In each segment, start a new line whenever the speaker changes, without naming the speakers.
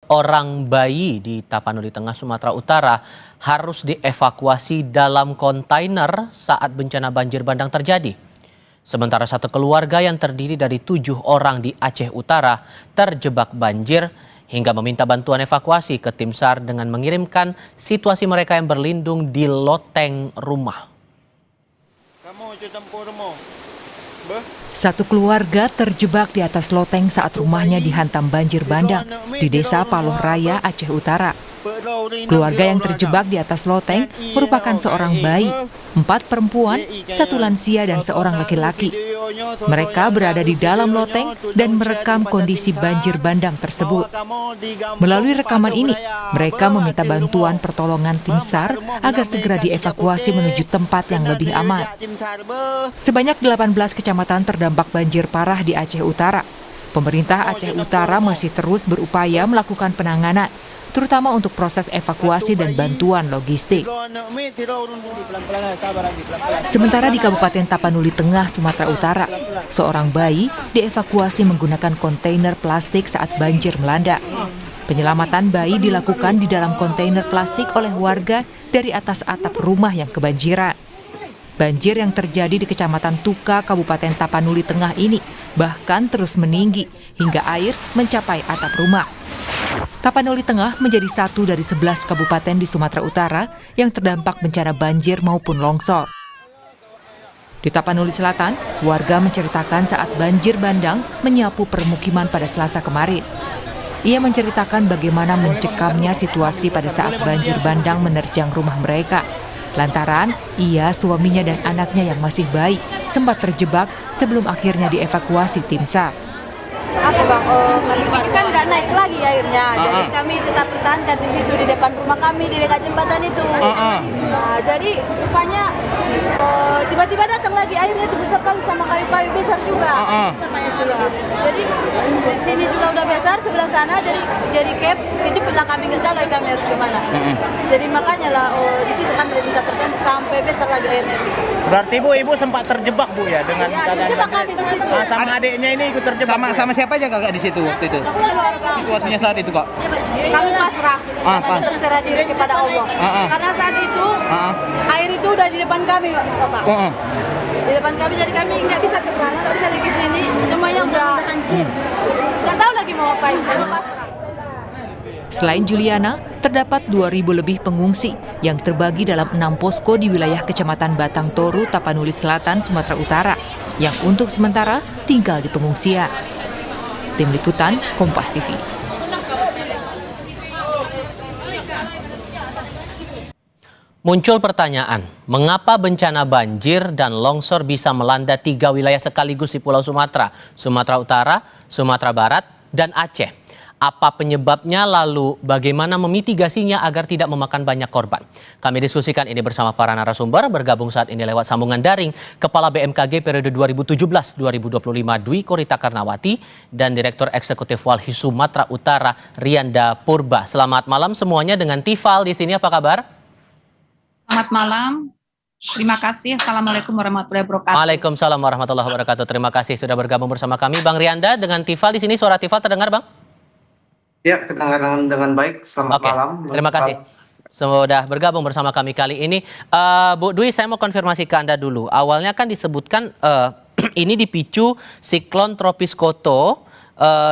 orang bayi di Tapanuli Tengah, Sumatera Utara harus dievakuasi dalam kontainer saat bencana banjir bandang terjadi. Sementara satu keluarga yang terdiri dari 7 orang di Aceh Utara terjebak banjir hingga meminta bantuan evakuasi ke tim SAR dengan mengirimkan situasi mereka yang berlindung di loteng rumah.
Satu keluarga terjebak di atas loteng saat rumahnya dihantam banjir bandang di Desa Paloh Raya, Aceh Utara. Keluarga yang terjebak di atas loteng merupakan seorang bayi, 4 perempuan, 1 lansia, dan seorang laki-laki. Mereka berada di dalam loteng dan merekam kondisi banjir bandang tersebut. Melalui rekaman ini, mereka meminta bantuan pertolongan tim SAR agar segera dievakuasi menuju tempat yang lebih aman. Sebanyak 18 kecamatan terdampak banjir parah di Aceh Utara. Pemerintah Aceh Utara masih terus berupaya melakukan penanganan, terutama untuk proses evakuasi dan bantuan logistik. Sementara di Kabupaten Tapanuli Tengah, Sumatera Utara, seorang bayi dievakuasi menggunakan kontainer plastik saat banjir melanda. Penyelamatan bayi dilakukan di dalam kontainer plastik oleh warga dari atas atap rumah yang kebanjiran. Banjir yang terjadi di Kecamatan Tuka, Kabupaten Tapanuli Tengah ini bahkan terus meninggi hingga air mencapai atap rumah. Tapanuli Tengah menjadi satu dari 11 kabupaten di Sumatera Utara yang terdampak bencana banjir maupun longsor. Di Tapanuli Selatan, warga menceritakan saat banjir bandang menyapu permukiman pada Selasa kemarin. Ia menceritakan bagaimana mencekamnya situasi pada saat banjir bandang menerjang rumah mereka. Lantaran ia, suaminya, dan anaknya yang masih bayi sempat terjebak sebelum akhirnya dievakuasi tim SAR.
Apa bang? Ini kan nggak naik lagi airnya, jadi kami tetap bertahankan di situ di depan rumah kami di dekat jembatan itu. Nah, jadi rupanya tiba-tiba datang lagi airnya itu besar kali sama kayu-kayu besar juga. Jadi di sini juga udah besar, sebelah sana jadi cap, dijepitlah kami ngejar lagi kami harus gimana. Jadi makanya lah di situ kami bisa bertahan sampai besar lagi airnya itu.
Berarti ibu sempat terjebak bu ya dengan keadaan
kami di situ.
sama adiknya ini ikut terjebak.
Sama siapa aja kakak di situ waktu itu? Situasinya saat itu kak?
Kami pasrah, berserah diri kepada Allah. Karena saat itu air itu udah di depan kami, Bapak. Di depan kami, jadi kami nggak bisa ke sana, nggak bisa ke sini. Semuanya udah nggak tahu lagi mau ngapain.
Selain Juliana, terdapat 2.000 lebih pengungsi yang terbagi dalam 6 posko di wilayah Kecamatan Batang Toru, Tapanuli Selatan, Sumatera Utara, yang untuk sementara tinggal di pengungsian. Tim Liputan, Kompas TV.
Muncul pertanyaan, mengapa bencana banjir dan longsor bisa melanda 3 wilayah sekaligus di Pulau Sumatera, Sumatera Utara, Sumatera Barat, dan Aceh? Apa penyebabnya, lalu bagaimana memitigasinya agar tidak memakan banyak korban? Kami diskusikan ini bersama para narasumber. Bergabung saat ini lewat sambungan daring Kepala BMKG periode 2017-2025 Dwi Korita Karnawati dan Direktur Eksekutif Walhi Sumatera Utara Rianda Purba. Selamat malam semuanya, dengan Tifal di sini. Apa kabar?
Selamat malam. Terima kasih. Assalamualaikum warahmatullahi wabarakatuh.
Waalaikumsalam warahmatullahi wabarakatuh. Terima kasih sudah bergabung bersama kami. Bang Rianda dengan Tifal di sini. Suara Tifal terdengar, Bang?
Ya, kedengaran dengan baik. Selamat malam.
Terima kasih sudah bergabung bersama kami kali ini. Bu Dwi, saya mau konfirmasi ke Anda dulu. Awalnya kan disebutkan ini dipicu siklon tropis Koto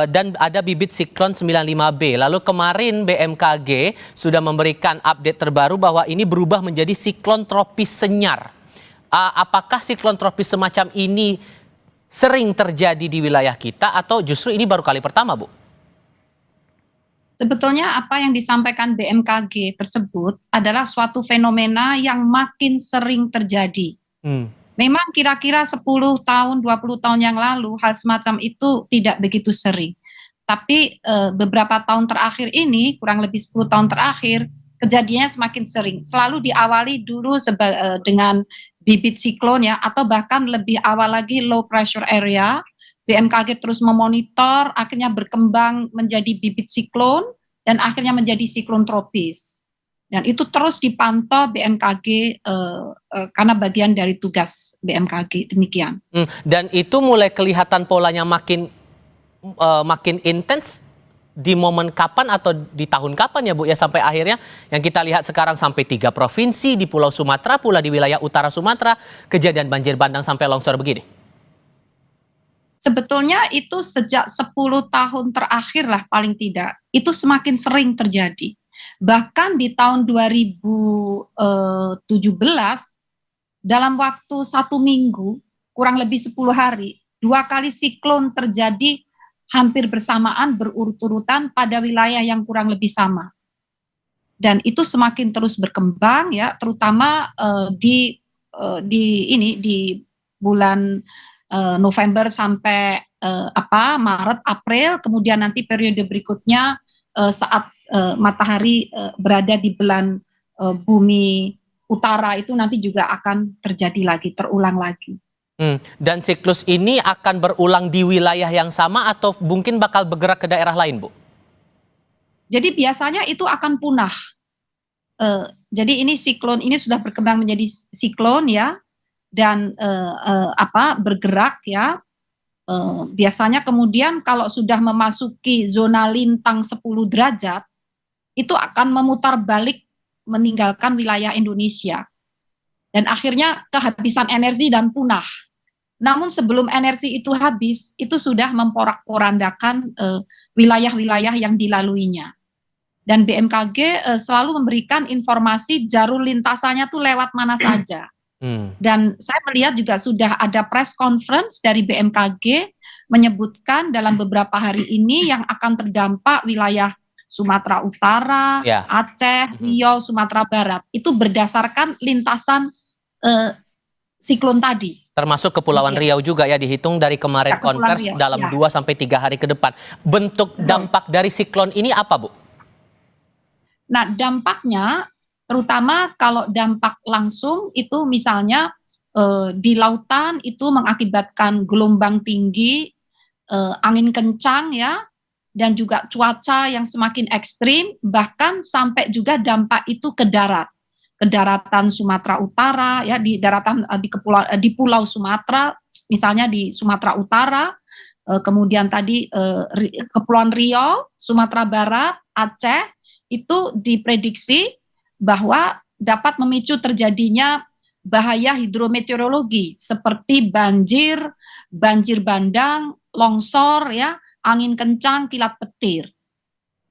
dan ada bibit siklon 95B. Lalu kemarin BMKG sudah memberikan update terbaru bahwa ini berubah menjadi siklon tropis Senyar. Apakah siklon tropis semacam ini sering terjadi di wilayah kita atau justru ini baru kali pertama, Bu?
Sebetulnya apa yang disampaikan BMKG tersebut adalah suatu fenomena yang makin sering terjadi. Memang kira-kira 10 tahun, 20 tahun yang lalu hal semacam itu tidak begitu sering. Tapi beberapa tahun terakhir ini, kurang lebih 10 tahun terakhir, kejadiannya semakin sering. Selalu diawali dulu dengan bibit siklon ya, atau bahkan lebih awal lagi low pressure area. BMKG terus memonitor, akhirnya berkembang menjadi bibit siklon, dan akhirnya menjadi siklon tropis. Dan itu terus dipantau BMKG karena bagian dari tugas BMKG, demikian.
Dan itu mulai kelihatan polanya makin intens di momen kapan atau di tahun kapan ya Bu ya sampai akhirnya yang kita lihat sekarang sampai 3 provinsi di Pulau Sumatera pula di wilayah utara Sumatera kejadian banjir bandang sampai longsor begini?
Sebetulnya itu sejak 10 tahun terakhir lah paling tidak, itu semakin sering terjadi. Bahkan di tahun 2017, dalam waktu 1 minggu, kurang lebih 10 hari, 2 kali siklon terjadi hampir bersamaan berurut-urutan pada wilayah yang kurang lebih sama. Dan itu semakin terus berkembang ya, terutama di bulan November sampai Maret, April, kemudian nanti periode berikutnya saat matahari berada di belahan bumi utara itu nanti juga akan terjadi lagi, terulang lagi.
Dan siklus ini akan berulang di wilayah yang sama atau mungkin bakal bergerak ke daerah lain, Bu?
Jadi biasanya itu akan punah. Jadi ini siklon ini sudah berkembang menjadi siklon ya, dan bergerak ya. Biasanya kemudian kalau sudah memasuki zona lintang 10 derajat, itu akan memutar balik meninggalkan wilayah Indonesia. Dan akhirnya kehabisan energi dan punah. Namun sebelum energi itu habis, itu sudah memporak-porandakan wilayah-wilayah yang dilaluinya. Dan BMKG selalu memberikan informasi jalur lintasannya tuh lewat mana saja. Dan saya melihat juga sudah ada press conference dari BMKG menyebutkan dalam beberapa hari ini yang akan terdampak wilayah Sumatera Utara, Aceh, Riau, Sumatera Barat. Itu berdasarkan lintasan siklon tadi.
Termasuk Kepulauan Riau juga ya, dihitung dari kemarin konvers dalam 2-3 hari ke depan. Bentuk dampak dari siklon ini apa, Bu?
Nah, dampaknya terutama kalau dampak langsung itu misalnya di lautan itu mengakibatkan gelombang tinggi, angin kencang ya, dan juga cuaca yang semakin ekstrim, bahkan sampai juga dampak itu ke darat. Ke daratan Sumatera Utara ya, di daratan di Pulau Sumatera, misalnya di Sumatera Utara, kemudian tadi Kepulauan Riau, Sumatera Barat, Aceh, itu diprediksi bahwa dapat memicu terjadinya bahaya hidrometeorologi seperti banjir, banjir bandang, longsor ya, angin kencang, kilat petir.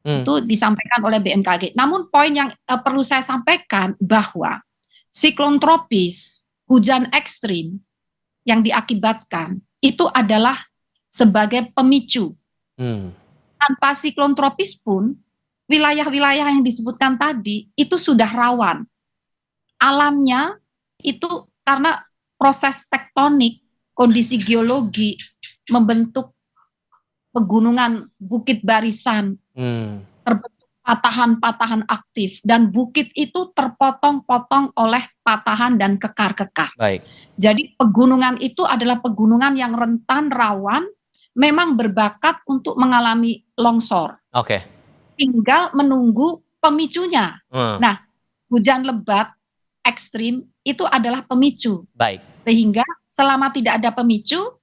Itu disampaikan oleh BMKG. Namun poin yang perlu saya sampaikan bahwa siklon tropis, hujan ekstrim yang diakibatkan itu adalah sebagai pemicu. Tanpa siklon tropis pun wilayah-wilayah yang disebutkan tadi itu sudah rawan. Alamnya itu karena proses tektonik, kondisi geologi membentuk pegunungan, bukit barisan, terbentuk patahan-patahan aktif, dan bukit itu terpotong-potong oleh patahan dan kekar-kekar. Jadi pegunungan itu adalah pegunungan yang rentan, rawan, memang berbakat untuk mengalami longsor. Tinggal menunggu pemicunya. Nah, hujan lebat ekstrim itu adalah pemicu. Sehingga selama tidak ada pemicu,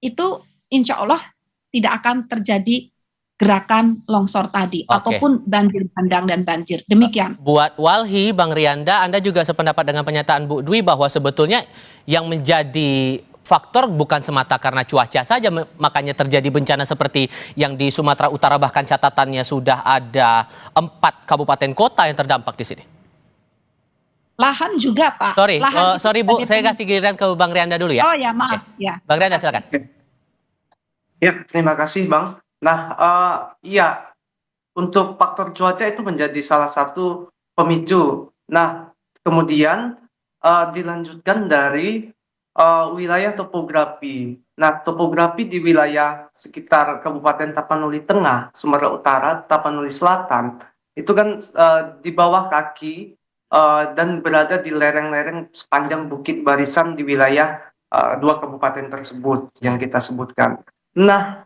itu insya Allah tidak akan terjadi gerakan longsor tadi ataupun banjir bandang dan banjir. Demikian.
Buat Walhi, Bang Rianda, Anda juga sependapat dengan pernyataan Bu Dwi bahwa sebetulnya yang menjadi faktor bukan semata karena cuaca saja makanya terjadi bencana seperti yang di Sumatera Utara, bahkan catatannya sudah ada 4 kabupaten kota yang terdampak di sini.
Lahan juga, Pak.
Sorry Bu, saya kasih giliran ke Bang Rianda dulu ya.
Oh ya, maaf. Ya.
Bang Rianda silakan.
Ya, terima kasih Bang. Nah, iya, untuk faktor cuaca itu menjadi salah satu pemicu. Nah, kemudian dilanjutkan dari wilayah topografi. Nah, topografi di wilayah sekitar Kabupaten Tapanuli Tengah, Sumatera Utara, Tapanuli Selatan, itu kan di bawah kaki dan berada di lereng-lereng sepanjang bukit barisan di wilayah 2 kabupaten tersebut yang kita sebutkan. Nah,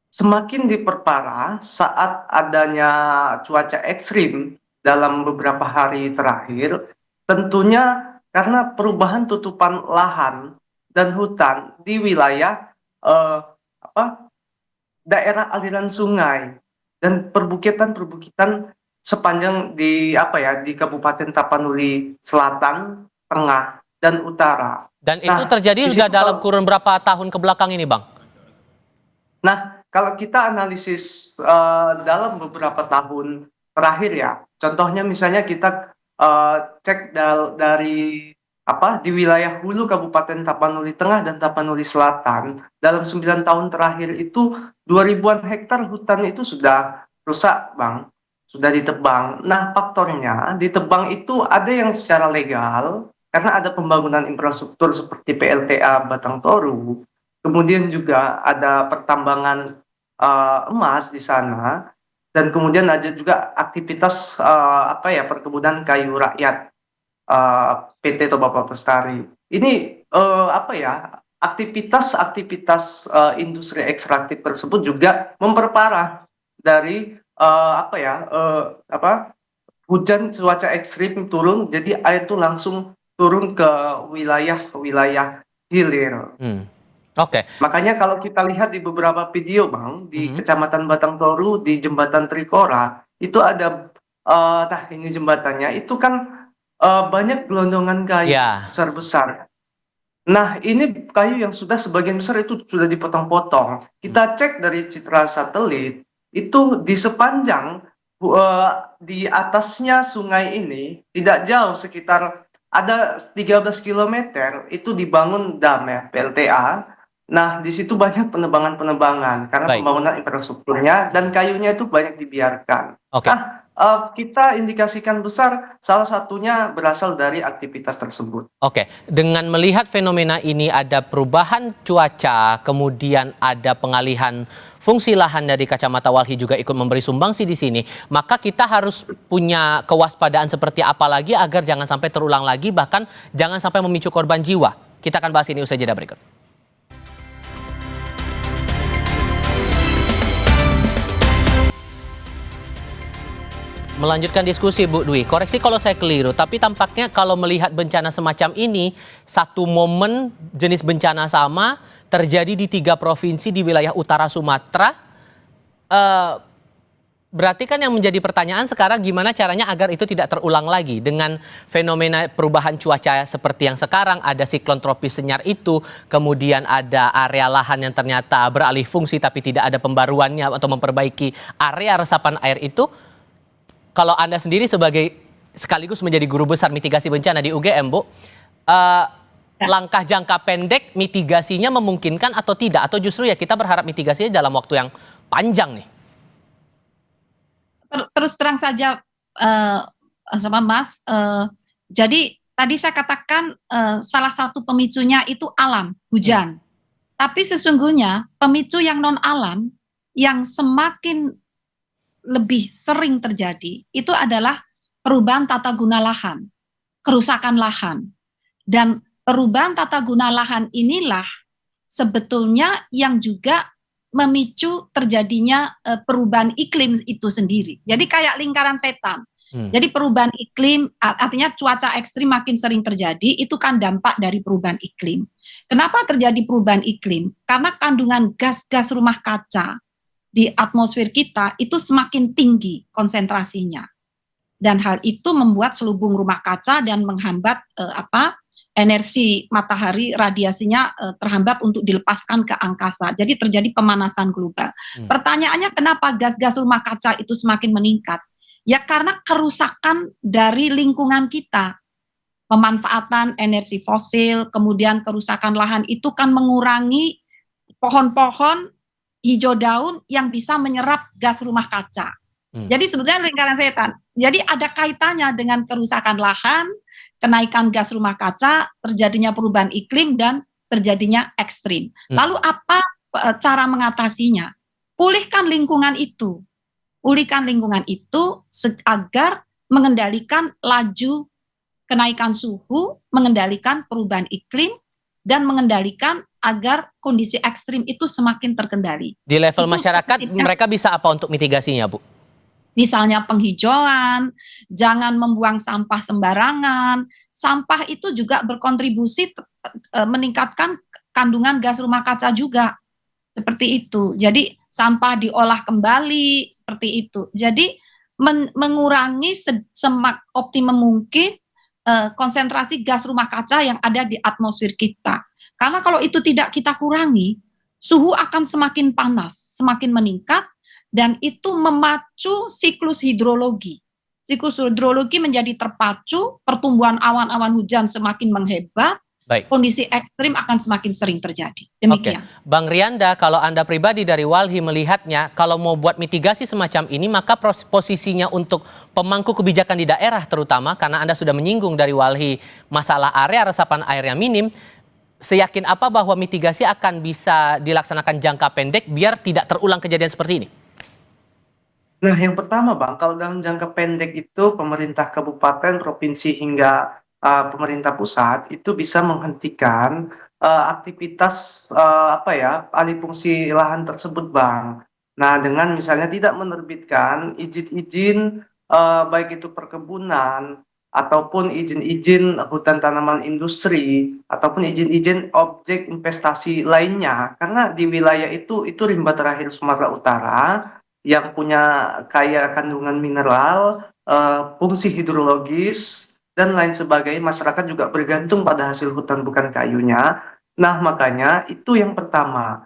semakin diperparah saat adanya cuaca ekstrim dalam beberapa hari terakhir, tentunya karena perubahan tutupan lahan dan hutan di wilayah daerah aliran sungai dan perbukitan-perbukitan sepanjang di Kabupaten Tapanuli Selatan, Tengah, dan Utara.
Dan itu
Nah,
terjadi
di
sudah
situ
dalam
kalau-
kurun berapa tahun ke belakang ini, Bang?
Nah, kalau kita analisis dalam beberapa tahun terakhir ya, contohnya misalnya kita cek dari di wilayah hulu Kabupaten Tapanuli Tengah dan Tapanuli Selatan, dalam 9 tahun terakhir itu 2000-an hektar hutan itu sudah rusak, Bang, sudah ditebang. Nah, faktornya ditebang itu ada yang secara legal karena ada pembangunan infrastruktur seperti PLTA Batang Toru. Kemudian juga ada pertambangan emas di sana, dan kemudian ada juga aktivitas perkebunan kayu rakyat PT Toba Pelestari. Ini aktivitas industri ekstraktif tersebut juga memperparah dari hujan cuaca ekstrim turun, jadi air itu langsung turun ke wilayah hilir.
Oke.
Makanya kalau kita lihat di beberapa video, Bang, di Kecamatan Batang Toru, di Jembatan Trikora, itu ada, ini jembatannya, itu kan banyak gelondongan kayu
Ya.
besar-besar. Nah, ini kayu yang sudah sebagian besar itu sudah dipotong-potong. Kita cek dari citra satelit, itu di sepanjang, di atasnya sungai ini, tidak jauh, sekitar ada 13 kilometer, itu dibangun dam ya, PLTA. Nah, di situ banyak penebangan-penebangan karena
Baik.
pembangunan infrastrukturnya dan kayunya itu banyak dibiarkan.
Oke.
Nah, kita indikasikan besar salah satunya berasal dari aktivitas tersebut.
Oke, dengan melihat fenomena ini ada perubahan cuaca, kemudian ada pengalihan fungsi lahan dari Kacamata Walhi juga ikut memberi sumbangsi di sini, maka kita harus punya kewaspadaan seperti apa lagi agar jangan sampai terulang lagi, bahkan jangan sampai memicu korban jiwa. Kita akan bahas ini usai jeda berikut. Melanjutkan diskusi, Bu Dwi. Koreksi kalau saya keliru, tapi tampaknya kalau melihat bencana semacam ini, satu momen jenis bencana sama terjadi di 3 provinsi di wilayah utara Sumatera. Berarti kan yang menjadi pertanyaan sekarang gimana caranya agar itu tidak terulang lagi dengan fenomena perubahan cuaca seperti yang sekarang, ada siklon tropis Senyar itu, kemudian ada area lahan yang ternyata beralih fungsi tapi tidak ada pembaruannya atau memperbaiki area resapan air itu. Kalau Anda sendiri sekaligus menjadi guru besar mitigasi bencana di UGM, Bu, langkah jangka pendek mitigasinya memungkinkan atau tidak? Atau justru ya kita berharap mitigasinya dalam waktu yang panjang nih?
Terus terang saja sama Mas, jadi tadi saya katakan salah satu pemicunya itu alam, hujan. Tapi sesungguhnya pemicu yang non alam yang semakin lebih sering terjadi itu adalah perubahan tata guna lahan, kerusakan lahan. Dan perubahan tata guna lahan inilah sebetulnya yang juga memicu terjadinya perubahan iklim itu sendiri. Jadi kayak lingkaran setan. Jadi perubahan iklim, artinya cuaca ekstrim makin sering terjadi, itu kan dampak dari perubahan iklim. Kenapa terjadi perubahan iklim? Karena kandungan gas-gas rumah kaca di atmosfer kita itu semakin tinggi konsentrasinya, dan hal itu membuat selubung rumah kaca dan menghambat energi matahari, radiasinya terhambat untuk dilepaskan ke angkasa. Jadi terjadi pemanasan global. Pertanyaannya kenapa gas-gas rumah kaca itu semakin meningkat? Ya karena kerusakan dari lingkungan kita, pemanfaatan energi fosil, kemudian kerusakan lahan itu kan mengurangi pohon-pohon hijau daun yang bisa menyerap gas rumah kaca. Jadi sebetulnya lingkaran setan. Jadi ada kaitannya dengan kerusakan lahan, kenaikan gas rumah kaca, terjadinya perubahan iklim, dan terjadinya ekstrim. Lalu apa cara mengatasinya? Pulihkan lingkungan itu. Pulihkan lingkungan itu agar mengendalikan laju kenaikan suhu, mengendalikan perubahan iklim, dan mengendalikan agar kondisi ekstrim itu semakin terkendali.
Di level masyarakat, mereka bisa apa untuk mitigasinya, Bu?
Misalnya penghijauan, jangan membuang sampah sembarangan. Sampah itu juga berkontribusi meningkatkan kandungan gas rumah kaca juga. Seperti itu. Jadi sampah diolah kembali, seperti itu. Jadi mengurangi optimum mungkin konsentrasi gas rumah kaca yang ada di atmosfer kita. Karena kalau itu tidak kita kurangi, suhu akan semakin panas, semakin meningkat, dan itu memacu siklus hidrologi. Siklus hidrologi menjadi terpacu, pertumbuhan awan-awan hujan semakin menghebat,
Baik.
kondisi ekstrim akan semakin sering terjadi. Demikian.
Oke. Bang Rianda, kalau Anda pribadi dari Walhi melihatnya, kalau mau buat mitigasi semacam ini, maka posisinya untuk pemangku kebijakan di daerah terutama, karena Anda sudah menyinggung dari Walhi masalah area resapan air yang minim, seyakin apa bahwa mitigasi akan bisa dilaksanakan jangka pendek biar tidak terulang kejadian seperti ini?
Nah, yang pertama Bang, kalau dalam jangka pendek itu pemerintah kabupaten, provinsi hingga pemerintah pusat itu bisa menghentikan aktivitas alih fungsi lahan tersebut Bang. Nah, dengan misalnya tidak menerbitkan izin-izin baik itu perkebunan ataupun izin-izin hutan tanaman industri ataupun izin-izin objek investasi lainnya, karena di wilayah itu rimba terakhir Sumatera Utara yang punya kaya kandungan mineral, fungsi hidrologis, dan lain sebagainya. Masyarakat juga bergantung pada hasil hutan bukan kayunya. Nah, makanya itu yang pertama.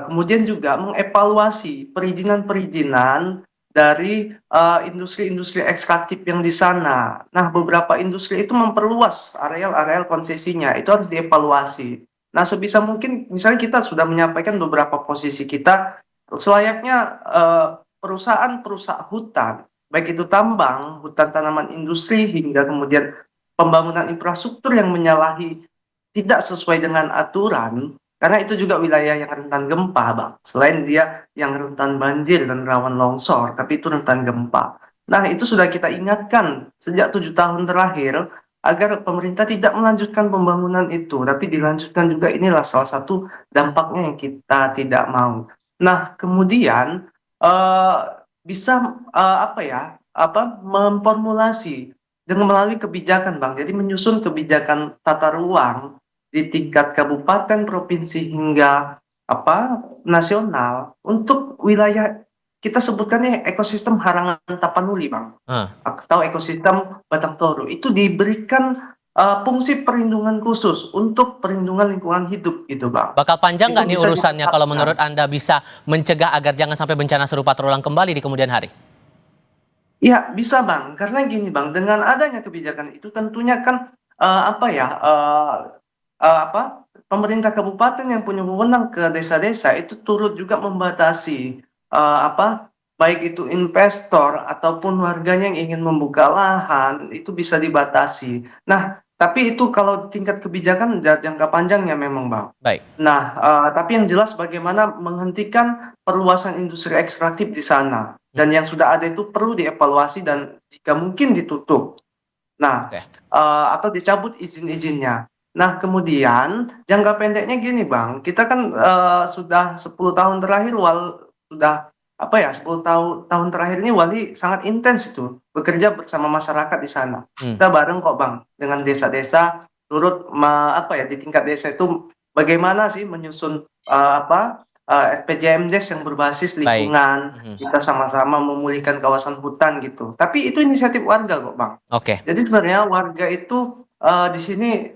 Kemudian juga mengevaluasi perizinan-perizinan dari industri-industri ekstraktif yang di sana. Nah, beberapa industri itu memperluas areal-areal konsesinya. Itu harus dievaluasi. Nah, sebisa mungkin misalnya kita sudah menyampaikan beberapa posisi kita, selayaknya perusahaan-perusahaan hutan, baik itu tambang, hutan tanaman industri, hingga kemudian pembangunan infrastruktur yang menyalahi tidak sesuai dengan aturan, karena itu juga wilayah yang rentan gempa, Bang. Selain dia yang rentan banjir dan rawan longsor, tapi itu rentan gempa. Nah, itu sudah kita ingatkan sejak 7 tahun terakhir, agar pemerintah tidak melanjutkan pembangunan itu, tapi dilanjutkan juga. Inilah salah satu dampaknya yang kita tidak mau. Nah, kemudian bisa memformulasi dengan melalui kebijakan Bang. Jadi menyusun kebijakan tata ruang di tingkat kabupaten, provinsi hingga nasional untuk wilayah kita sebutkannya ekosistem Harangan Tapanuli Bang. Atau ekosistem Batang Toru. Itu diberikan fungsi perlindungan khusus untuk perlindungan lingkungan hidup gitu Bang.
Bakal panjang nggak nih urusannya kalau menurut Anda bisa mencegah agar jangan sampai bencana serupa terulang kembali di kemudian hari?
Ya bisa Bang, karena gini Bang, dengan adanya kebijakan itu tentunya kan pemerintah kabupaten yang punya wewenang ke desa-desa itu turut juga membatasi baik itu investor ataupun warganya yang ingin membuka lahan, itu bisa dibatasi. Nah, tapi itu kalau tingkat kebijakan jangka panjangnya memang Bang.
Baik.
Nah, tapi yang jelas bagaimana menghentikan perluasan industri ekstraktif di sana. Dan yang sudah ada itu perlu dievaluasi dan jika mungkin ditutup. Nah, atau dicabut izin-izinnya. Nah, kemudian jangka pendeknya gini Bang, kita kan sudah 10 tahun terakhir sudah 10 tahun terakhir ini Walhi sangat intens itu bekerja bersama masyarakat di sana. Kita bareng kok Bang dengan desa-desa, turut di tingkat desa itu bagaimana sih menyusun RPJMDes yang berbasis lingkungan. Kita sama-sama memulihkan kawasan hutan gitu. Tapi itu inisiatif warga kok Bang. Jadi sebenarnya warga itu di sini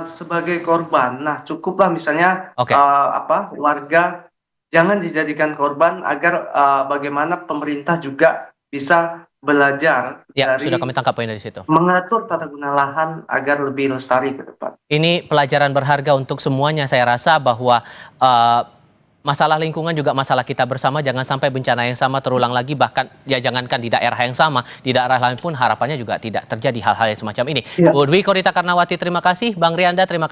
sebagai korban. Nah, cukuplah misalnya warga jangan dijadikan korban agar bagaimana pemerintah juga bisa belajar dari
sudah kami tangkap poin dari situ.
Mengatur tata guna lahan agar lebih lestari ke depan.
Ini pelajaran berharga untuk semuanya. Saya rasa bahwa masalah lingkungan juga masalah kita bersama. Jangan sampai bencana yang sama terulang lagi. Bahkan ya jangankan di daerah yang sama, di daerah lain pun harapannya juga tidak terjadi hal-hal yang semacam ini. Bu Dwi Korita Karnawati, terima kasih. Bang Rianda, terima kasih.